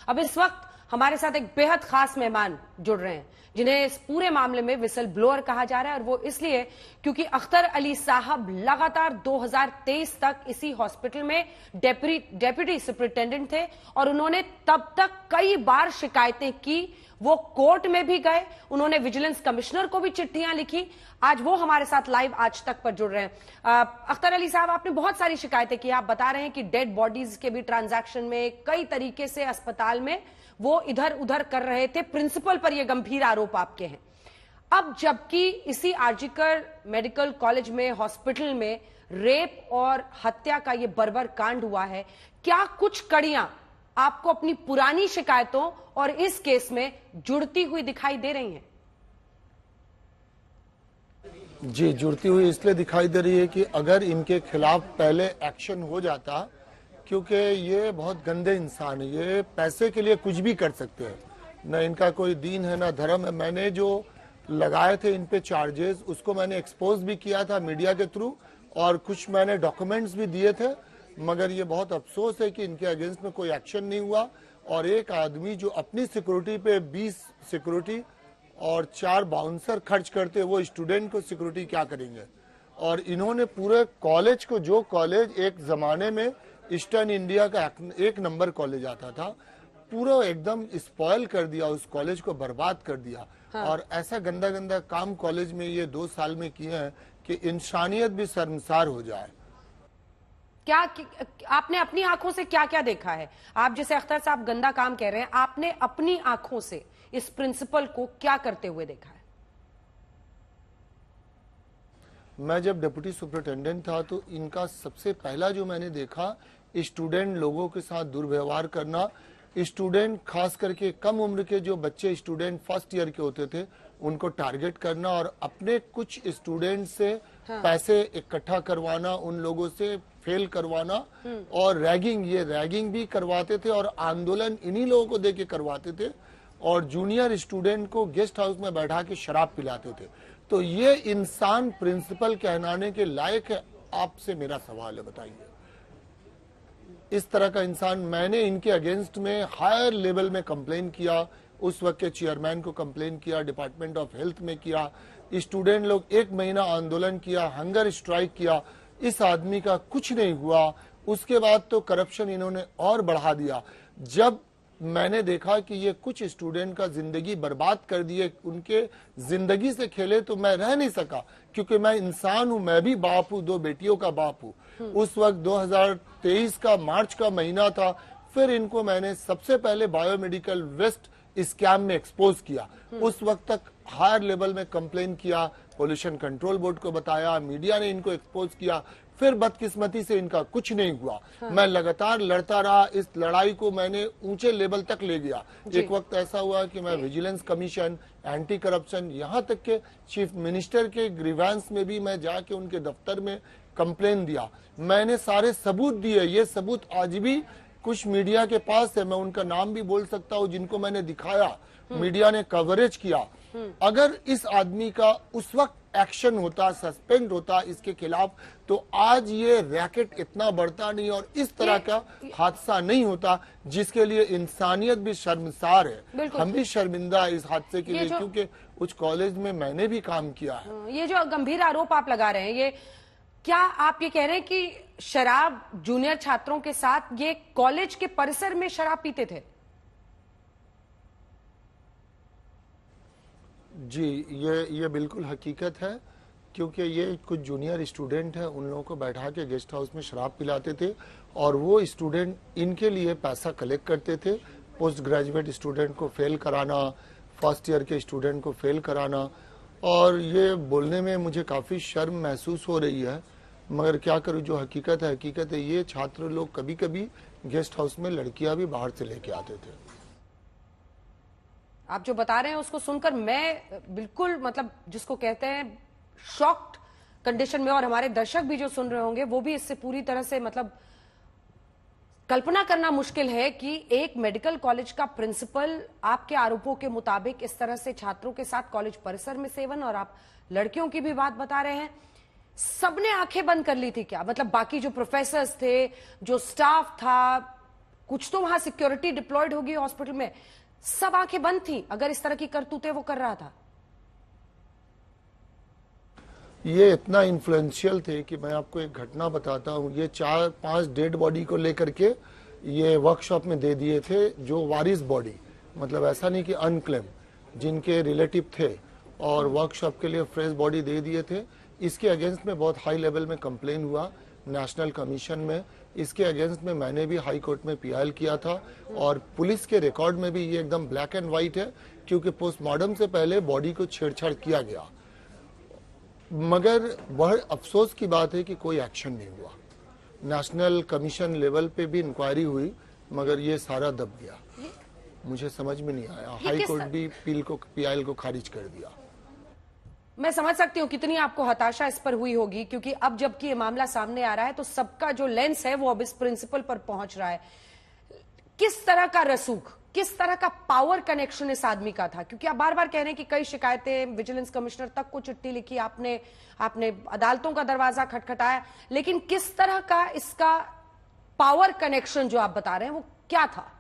अब इस वक्त हमारे साथ एक बेहद खास मेहमान जुड़ रहे हैं जिन्हें इस पूरे मामले में विसल ब्लोअर कहा जा रहा है, और वो इसलिए क्योंकि अख्तर अली साहब लगातार 2023 तक इसी हॉस्पिटल में डेप्यूटी सुपरिटेंडेंट थे और उन्होंने तब तक कई बार शिकायतें की। वो कोर्ट में भी गए, उन्होंने विजिलेंस कमिश्नर को भी चिट्ठियां लिखी। आज वो हमारे साथ लाइव आज तक पर जुड़ रहे हैं। अख्तर अली साहब, आपने बहुत सारी शिकायतें की। आप बता रहे हैं कि डेड बॉडीज के भी ट्रांजैक्शन में कई तरीके से अस्पताल में वो इधर उधर कर रहे थे। प्रिंसिपल पर ये गंभीर आरोप आपके हैं। अब जबकि इसी आरजीकर मेडिकल कॉलेज में हॉस्पिटल में रेप और हत्या का ये बर्बर कांड हुआ है, क्या कुछ कड़ियां आपको अपनी पुरानी शिकायतों और इस केस में जुड़ती हुई दिखाई दे रही हैं? जी, जुड़ती हुई इसलिए दिखाई दे रही है कि अगर इनके खिलाफ पहले एक्शन हो जाता, क्योंकि ये बहुत गंदे इंसान है, ये पैसे के लिए कुछ भी कर सकते हैं, न इनका कोई दीन है न धर्म है। मैंने जो लगाए थे इन पे चार्जेस, उसको मैंने एक्सपोज भी किया था मीडिया के थ्रू, और कुछ मैंने डॉक्यूमेंट्स भी दिए थे, मगर ये बहुत अफसोस है कि इनके अगेंस्ट में कोई एक्शन नहीं हुआ। और एक आदमी जो अपनी सिक्योरिटी पे 20 सिक्योरिटी और 4 बाउंसर खर्च करते, वो स्टूडेंट को सिक्योरिटी क्या करेंगे। और इन्होंने पूरे कॉलेज को, जो कॉलेज एक जमाने में ईस्टर्न इंडिया का एक नंबर कॉलेज आता था, पूरा एकदम स्पॉइल कर दिया, उस कॉलेज को बर्बाद कर दिया। हाँ। और ऐसा गंदा गंदा काम कॉलेज में ये 2 साल में किए हैं कि इंसानियत भी शर्मसार हो जाए। क्या आपने अपनी आंखों से क्या क्या देखा है? आप जैसे अख्तर साहब गंदा काम कह रहे हैं, आपने अपनी आंखों से इस प्रिंसिपल को क्या करते हुए देखा है? मैं जब डिप्टी सुपरिटेंडेंट था तो इनका सबसे पहला जो मैंने देखा, स्टूडेंट लोगों के साथ दुर्व्यवहार करना। स्टूडेंट खास करके कम उम्र के जो बच्चे स्टूडेंट फर्स्ट ईयर के होते थे, उनको टारगेट करना और अपने कुछ स्टूडेंट से पैसे इकट्ठा करवाना, उन लोगों से फेल करवाना और रैगिंग, ये रैगिंग भी करवाते थे और आंदोलन इन्हीं लोगों को देके करवाते थे। और जूनियर स्टूडेंट को गेस्ट हाउस में बैठा के शराब पिलाते थे। तो ये इंसान प्रिंसिपल कहलाने के लायक है? आपसे मेरा सवाल है, बताइए। इस तरह का इंसान, मैंने इनके अगेंस्ट में हायर लेवल में कंप्लेन किया, उस वक्त के चेयरमैन को कंप्लेन किया, डिपार्टमेंट ऑफ हेल्थ में किया। स्टूडेंट लोग 1 महीना आंदोलन किया, हंगर स्ट्राइक किया, इस आदमी का कुछ नहीं हुआ। उसके बाद तो करप्शन इन्होंने और बढ़ा दिया। जब मैंने देखा कि ये कुछ स्टूडेंट का जिंदगी बर्बाद कर दिए, उनके जिंदगी से खेले, तो मैं रह नहीं सका, क्योंकि मैं इंसान हूं, मैं भी बाप हूं, 2 बेटियों का बाप हूं। उस वक्त 2023 का मार्च का महीना था। फिर इनको मैंने सबसे पहले बायोमेडिकल वेस्ट स्कैम में एक्सपोज किया। उस वक्त तक हायर लेवल में कंप्लेन किया, पोल्यूशन कंट्रोल बोर्ड को बताया, मीडिया ने इनको एक्सपोज किया। फिर बदकिस्मती से इनका कुछ नहीं हुआ। मैं लगातार लड़ता रहा, इस लड़ाई को मैंने ऊंचे लेवल तक ले गया। एक वक्त ऐसा हुआ कि मैं विजिलेंस कमीशन, एंटी करप्शन, यहाँ तक के चीफ मिनिस्टर के ग्रीवेंस में भी मैं जाके उनके दफ्तर में कंप्लेन दिया। मैंने सारे सबूत दिए, ये सबूत आज भी कुछ मीडिया के पास है, मैं उनका नाम भी बोल सकता हूँ, जिनको मैंने दिखाया, मीडिया ने कवरेज किया। अगर इस आदमी का उस वक्त एक्शन होता, सस्पेंड होता इसके खिलाफ, तो आज ये रैकेट इतना बढ़ता नहीं और इस तरह का हादसा नहीं होता, जिसके लिए इंसानियत भी शर्मसार है। हम भी शर्मिंदा है इस हादसे के लिए, क्योंकि उस कॉलेज में मैंने भी काम किया है। ये जो गंभीर आरोप आप लगा रहे हैं, ये क्या आप ये कह रहे हैं कि शराब जूनियर छात्रों के साथ, ये कॉलेज के परिसर में शराब पीते थे? जी, ये बिल्कुल हकीकत है, क्योंकि ये कुछ जूनियर स्टूडेंट हैं, उन लोगों को बैठा के गेस्ट हाउस में शराब पिलाते थे और वो स्टूडेंट इनके लिए पैसा कलेक्ट करते थे। पोस्ट ग्रेजुएट स्टूडेंट को फेल कराना, फर्स्ट ईयर के स्टूडेंट को फेल कराना। और ये बोलने में मुझे काफ़ी शर्म महसूस हो रही है, मगर क्या करूँ, जो हकीकत है। ये छात्र लोग कभी कभी गेस्ट हाउस में लड़कियां भी बाहर से लेके आते थे। आप जो बता रहे हैं उसको सुनकर मैं बिल्कुल, मतलब जिसको कहते हैं शॉक्ड कंडीशन में, और हमारे दर्शक भी जो सुन रहे होंगे वो भी इससे पूरी तरह से, मतलब कल्पना करना मुश्किल है कि एक मेडिकल कॉलेज का प्रिंसिपल आपके आरोपों के मुताबिक इस तरह से छात्रों के साथ कॉलेज परिसर में सेवन, और आप लड़कियों की भी बात बता रहे हैं। सबने आंखें बंद कर ली थी क्या? मतलब बाकी जो प्रोफेसर्स थे, जो स्टाफ था, कुछ तो वहां सिक्योरिटी डिप्लॉयड होगी हॉस्पिटल में। सब आंखें बंद थी अगर इस तरह की करतूतें वो कर रहा था। ये इतना इन्फ्लुएंशियल थे कि मैं आपको एक घटना बताता हूँ। ये 4-5 डेड बॉडी को लेकर के ये वर्कशॉप में दे दिए थे, जो वारिस बॉडी, मतलब ऐसा नहीं कि अनक्लेम, जिनके रिलेटिव थे, और वर्कशॉप के लिए फ्रेश बॉडी दे दिए थे। इसके अगेंस्ट में बहुत हाई लेवल में कंप्लेन हुआ नेशनल कमीशन में। इसके अगेंस्ट में मैंने भी हाई कोर्ट में पीआईएल किया था, और पुलिस के रिकॉर्ड में भी ये एकदम ब्लैक एंड व्हाइट है, क्योंकि पोस्टमार्टम से पहले बॉडी को छेड़छाड़ किया गया। मगर वह अफसोस की बात है कि कोई एक्शन नहीं हुआ। नेशनल कमीशन लेवल पे भी इंक्वायरी हुई, मगर ये सारा दब गया। मुझे समझ में नहीं आया। हाई कोर्ट भी पीआईएल को खारिज कर दिया। मैं समझ सकती हूँ कितनी आपको हताशा इस पर हुई होगी, क्योंकि अब जबकि ये मामला सामने आ रहा है तो सबका जो लेंस है वो अब इस प्रिंसिपल पर पहुंच रहा है। किस तरह का रसूख, किस तरह का पावर कनेक्शन इस आदमी का था? क्योंकि आप बार बार कह रहे हैं कि कई शिकायतें, विजिलेंस कमिश्नर तक को चिट्ठी लिखी आपने अदालतों का दरवाजा खटखटाया, लेकिन किस तरह का इसका पावर कनेक्शन जो आप बता रहे हैं वो क्या था,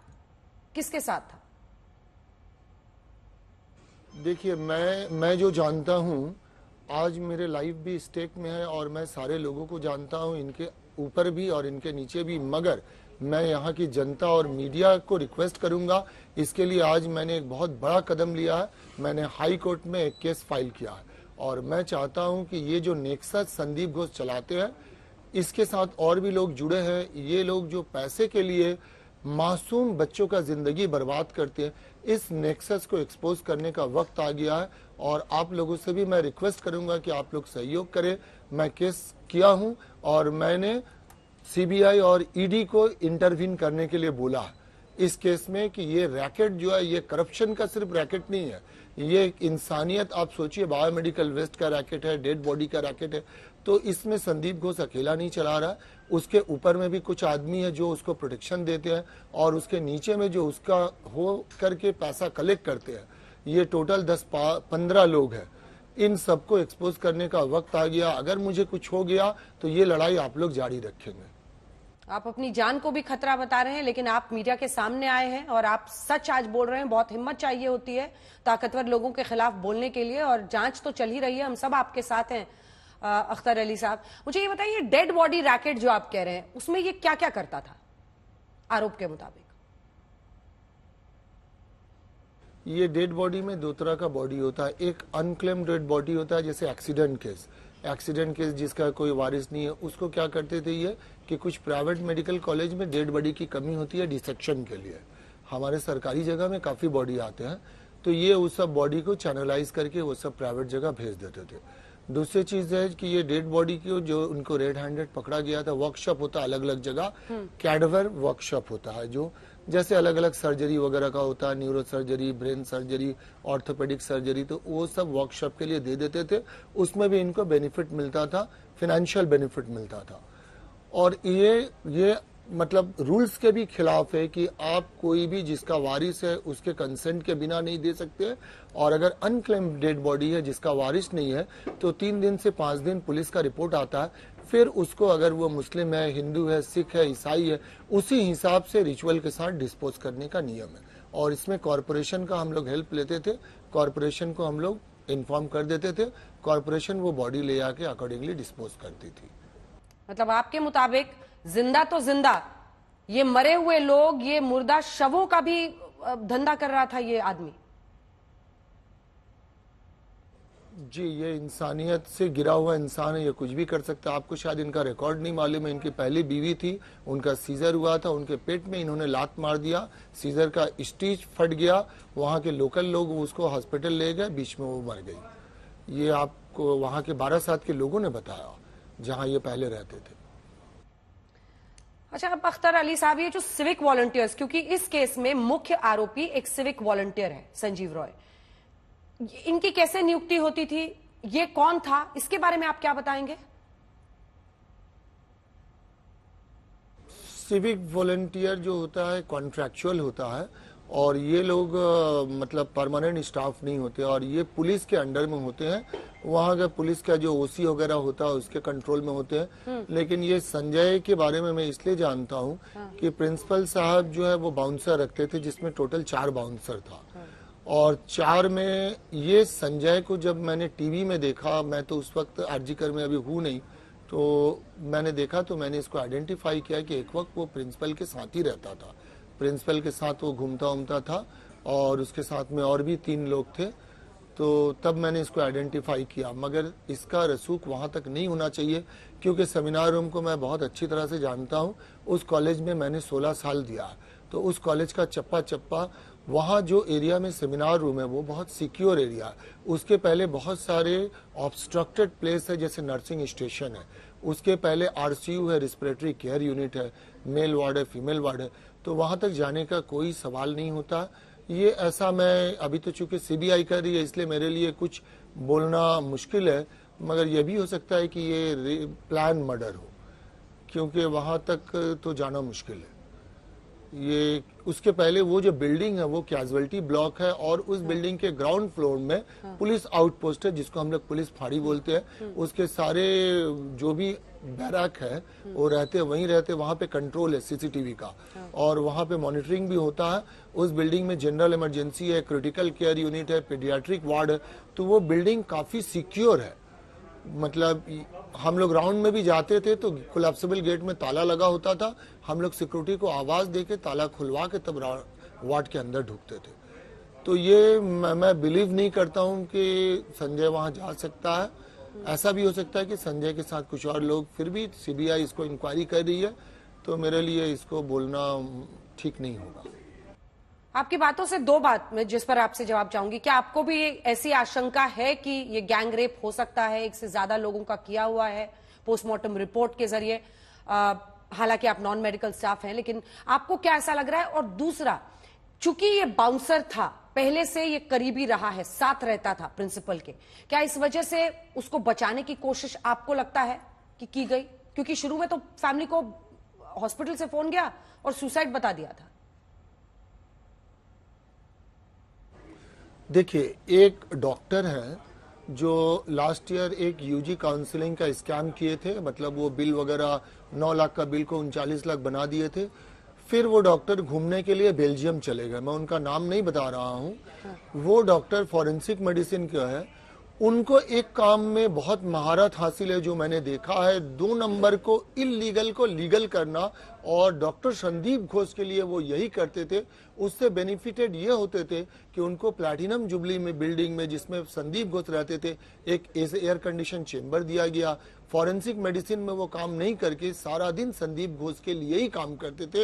किसके साथ था? देखिए, मैं जो जानता हूं, आज मेरे लाइफ भी स्टेक में है, और मैं सारे लोगों को जानता हूं, इनके ऊपर भी और इनके नीचे भी। मगर मैं यहाँ की जनता और मीडिया को रिक्वेस्ट करूंगा, इसके लिए आज मैंने एक बहुत बड़ा कदम लिया है। मैंने हाई कोर्ट में एक केस फाइल किया है, और मैं चाहता हूं कि ये जो नेक्सस संदीप घोष चलाते हैं, इसके साथ और भी लोग जुड़े हैं। ये लोग जो पैसे के लिए मासूम बच्चों का जिंदगी बर्बाद करते हैं, इस नेक्सस को एक्सपोज करने का वक्त आ गया है। और आप लोगों से भी मैं रिक्वेस्ट करूंगा कि आप लोग सहयोग करें। मैं केस किया हूं, और मैंने सीबीआई और ईडी को इंटरवीन करने के लिए बोला है इस केस में, कि ये रैकेट जो है, ये करप्शन का सिर्फ रैकेट नहीं है, ये इंसानियत, आप सोचिए, बायोमेडिकल वेस्ट का रैकेट है, डेड बॉडी का रैकेट है। तो इसमें संदीप घोष अकेला नहीं चला रहा, उसके ऊपर में भी कुछ आदमी है जो उसको प्रोटेक्शन देते हैं, और उसके नीचे में जो उसका हो करके पैसा कलेक्ट करते हैं। ये टोटल 10-15 लोग हैं। इन सबको एक्सपोज करने का वक्त आ गया। अगर मुझे कुछ हो गया तो ये लड़ाई आप लोग जारी रखेंगे। आप अपनी जान को भी खतरा बता रहे हैं, लेकिन आप मीडिया के सामने आए हैं और आप सच आज बोल रहे हैं। बहुत हिम्मत चाहिए होती है ताकतवर लोगों के खिलाफ बोलने के लिए, और जांच तो चल ही रही है, हम सब आपके साथ हैं। अख्तर अली साहब, मुझे ये बताइए, डेड बॉडी रैकेट जो आप कह रहे हैं, उसमें ये क्या क्या करता था आरोप के मुताबिक? ये डेड बॉडी में दो तरह का बॉडी होता है। एक अनक्लेम डेड बॉडी होता है, जैसे एक्सीडेंट केस जिसका कोई वारिस नहीं है, उसको क्या करते थे ये, कि कुछ प्राइवेट मेडिकल कॉलेज में डेड बॉडी की कमी होती है डिसेक्शन के लिए। हमारे सरकारी जगह में काफी बॉडी आते हैं, तो ये उस सब बॉडी को चैनलाइज करके वो सब प्राइवेट जगह भेज देते थे। दूसरी चीज है कि ये डेड बॉडी को जो उनको रेड हैंडेड पकड़ा गया था, वर्कशॉप होता है अलग अलग जगह, कैडवर वर्कशॉप होता है, जो जैसे अलग अलग सर्जरी वगैरह का होता है, neuro surgery, brain surgery, orthopaedic surgery, तो वो सब वर्कशॉप के लिए दे देते थे। उसमें भी इनको बेनिफिट मिलता था, फाइनेंशियल बेनिफिट मिलता था। और ये मतलब रूल्स के भी खिलाफ है कि आप कोई भी जिसका वारिस है उसके कंसेंट के बिना नहीं दे सकते। और अगर अनक्लेम डेड बॉडी है जिसका वारिस नहीं है, तो 3 दिन से 5 दिन पुलिस का रिपोर्ट आता है, फिर उसको, अगर वो मुस्लिम है, हिंदू है, सिख है, ईसाई है, उसी हिसाब से रिचुअल के साथ डिस्पोज करने का नियम है। और इसमें कॉरपोरेशन का हम लोग हेल्प लेते थे, कॉरपोरेशन को हम लोग इन्फॉर्म कर देते थे, कॉरपोरेशन वो बॉडी ले आके अकॉर्डिंगली डिस्पोज करती थी। मतलब आपके मुताबिक जिंदा तो जिंदा, ये मरे हुए लोग, ये मुर्दा शवों का भी धंधा कर रहा था ये आदमी। जी, ये इंसानियत से गिरा हुआ इंसान है, ये कुछ भी कर सकता है। आपको शायद इनका रिकॉर्ड नहीं मालूम है, इनकी पहली बीवी थी, उनका सीजर हुआ था, उनके पेट में इन्होंने लात मार दिया, सीजर का स्टिच फट गया, वहां के लोकल लोग उसको हॉस्पिटल ले गए, बीच में वो मर गई। ये आपको वहां के 12 साल के लोगों ने बताया, जहां ये पहले रहते थे। अच्छा, अब अख्तर अली साहब, ये जो सिविक वॉलंटियर्स, क्योंकि इस केस में मुख्य आरोपी एक सिविक वॉलंटियर है, संजीव रॉय, इनकी कैसे नियुक्ति होती थी, ये कौन था, इसके बारे में आप क्या बताएंगे? सिविक वॉलंटियर जो होता है कॉन्ट्रैक्चुअल होता है, और ये लोग मतलब परमानेंट स्टाफ नहीं होते और ये पुलिस के अंडर में होते हैं। वहाँ का पुलिस का जो ओसी वगैरह होता है उसके कंट्रोल में होते हैं। लेकिन ये संजय के बारे में मैं इसलिए जानता हूँ कि प्रिंसिपल साहब जो है वो बाउंसर रखते थे, जिसमें टोटल 4 बाउंसर था। और 4 में ये संजय को जब मैंने टीवी में देखा, मैं तो उस वक्त आरजीकर में अभी हूँ नहीं, तो मैंने देखा तो मैंने इसको आइडेंटिफाई किया कि एक वक्त वो प्रिंसिपल के साथ ही रहता था। प्रिंसिपल के साथ वो घूमता था और उसके साथ में और भी 3 लोग थे। तो तब मैंने इसको आइडेंटिफाई किया, मगर इसका रसूख वहाँ तक नहीं होना चाहिए, क्योंकि सेमिनार रूम को मैं बहुत अच्छी तरह से जानता हूँ। उस कॉलेज में मैंने 16 साल दिया, तो उस कॉलेज का चप्पा चप्पा, वहाँ जो एरिया में सेमिनार रूम है वो बहुत सिक्योर एरिया है। उसके पहले बहुत सारे ऑब्स्ट्रक्टेड प्लेस है, जैसे नर्सिंग स्टेशन है, उसके पहले आरसीयू है, रिस्पिरेटरी केयर यूनिट है, मेल वार्ड है, फीमेल वार्ड है। तो वहाँ तक जाने का कोई सवाल नहीं होता। ये ऐसा, मैं अभी तो चूंकि सीबीआई कर रही है इसलिए मेरे लिए कुछ बोलना मुश्किल है, मगर यह भी हो सकता है कि ये प्लान मर्डर हो, क्योंकि वहाँ तक तो जाना मुश्किल है। ये उसके पहले वो जो बिल्डिंग है वो कैजुअलिटी ब्लॉक है और उस बिल्डिंग के ग्राउंड फ्लोर में पुलिस आउटपोस्ट है, जिसको हम लोग पुलिस फाड़ी बोलते हैं। उसके सारे जो भी बैरक है वो रहते वहीं रहते, वहां पे कंट्रोल है सीसीटीवी का और वहां पे मॉनिटरिंग भी होता है। उस बिल्डिंग में जनरल इमरजेंसी है, क्रिटिकल केयर यूनिट है, पीडियाट्रिक वार्ड है। तो वो बिल्डिंग काफी सिक्योर है। मतलब हम लोग राउंड में भी जाते थे तो कोलैप्सिबल गेट में ताला लगा होता था, हम लोग सिक्योरिटी को आवाज देके ताला खुलवा के तब वार्ड के अंदर ढुकते थे। तो ये मैं बिलीव नहीं करता हूँ कि संजय वहां जा सकता है। ऐसा भी हो सकता है कि संजय के साथ कुछ और लोग, फिर भी सीबीआई इसको इंक्वायरी कर रही है, तो मेरे लिए इसको बोलना ठीक नहीं होगा। आपकी बातों से 2 बात मैं जिस पर आपसे जवाब चाहूंगी, क्या आपको भी ऐसी आशंका है कि ये गैंग रेप हो सकता है, 1 से ज्यादा लोगों का किया हुआ है पोस्टमार्टम रिपोर्ट के जरिए? हालांकि आप नॉन मेडिकल स्टाफ हैं, लेकिन आपको क्या ऐसा लग रहा है? और दूसरा, चूंकि ये बाउंसर था, पहले से ये करीबी रहा है, साथ रहता था प्रिंसिपल के, क्या इस वजह से उसको बचाने की कोशिश आपको लगता है कि की गई? क्योंकि शुरू में तो फैमिली को हॉस्पिटल से फोन गया और सुसाइड बता दिया था। देखिए, एक डॉक्टर है जो लास्ट ईयर एक यूजी काउंसलिंग का स्कैम किए थे, मतलब वो बिल वगैरह 9 लाख का बिल को 39 लाख बना दिए थे। फिर वो डॉक्टर घूमने के लिए बेल्जियम चले गए, मैं उनका नाम नहीं बता रहा हूँ। वो डॉक्टर फॉरेंसिक मेडिसिन का है। उनको एक काम में बहुत महारत हासिल है, जो मैंने देखा है, 2 नंबर को इलीगल को लीगल करना। और डॉक्टर संदीप घोष के लिए वो यही करते थे। उससे बेनिफिटेड ये होते थे कि उनको प्लैटिनम जुबली में बिल्डिंग में जिसमें संदीप घोष रहते थे एक एयर कंडीशन चेम्बर दिया गया। फॉरेंसिक मेडिसिन में वो काम नहीं करके सारा दिन संदीप घोष के लिए ही काम करते थे।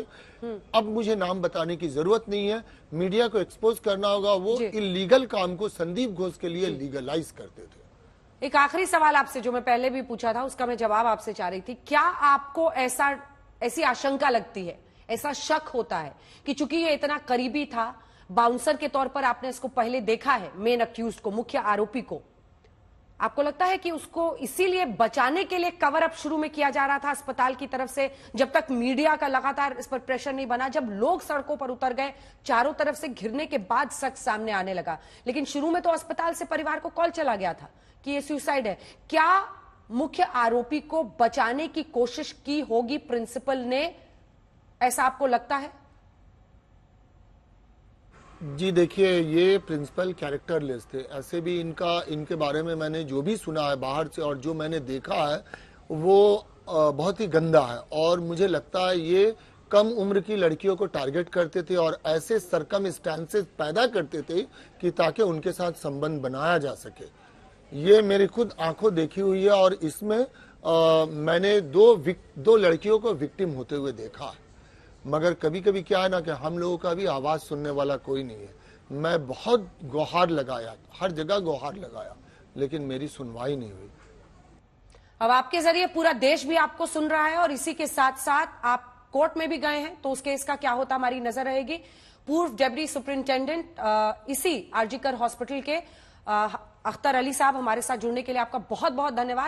अब मुझे नाम बताने की जरूरत नहीं है, मीडिया को एक्सपोज करना होगा। वो इलीगल काम को संदीप घोष के लिए लीगलाइज करते थे। एक आखिरी सवाल आपसे जो मैं पहले भी पूछा था, उसका मैं जवाब आपसे चाह रही थी। क्या आपको ऐसी आशंका लगती है, ऐसा शक होता है कि चूंकि ये इतना करीबी था, बाउंसर के तौर पर आपने इसको पहले देखा है, मेन अक्यूज्ड को, मुख्य आरोपी को, आपको लगता है कि उसको इसीलिए बचाने के लिए कवर अप शुरू में किया जा रहा था अस्पताल की तरफ से, जब तक मीडिया का लगातार इस पर प्रेशर नहीं बना, जब लोग सड़कों पर उतर गए, चारों तरफ से घिरने के बाद सच सामने आने लगा? लेकिन शुरू में तो अस्पताल से परिवार को कॉल चला गया था कि ये सुसाइड है। क्या मुख्य आरोपी को बचाने की कोशिश की होगी प्रिंसिपल ने, ऐसा आपको लगता है? जी देखिए, ये प्रिंसिपल कैरेक्टरलेस थे। ऐसे भी इनके बारे में मैंने जो भी सुना है बाहर से और जो मैंने देखा है वो बहुत ही गंदा है। और मुझे लगता है ये कम उम्र की लड़कियों को टारगेट करते थे और ऐसे सरकमस्टेंसेस पैदा करते थे कि ताकि उनके साथ संबंध बनाया जा सके। ये मेरी खुद आंखों देखी हुई है और इसमें मैंने 2 लड़कियों को विक्टिम होते हुए देखा है। मगर कभी कभी क्या है ना कि हम लोगों का भी आवाज सुनने वाला कोई नहीं है। मैं बहुत गुहार लगाया, हर जगह गुहार लगाया, लेकिन मेरी सुनवाई नहीं हुई। अब आपके जरिए पूरा देश भी आपको सुन रहा है और इसी के साथ साथ आप कोर्ट में भी गए हैं, तो उस केस का क्या होता हमारी नजर रहेगी। पूर्व डेप्यूटी सुपरिंटेंडेंट इसी आरजीकर हॉस्पिटल के अख्तर अली साहब, हमारे साथ जुड़ने के लिए आपका बहुत बहुत धन्यवाद।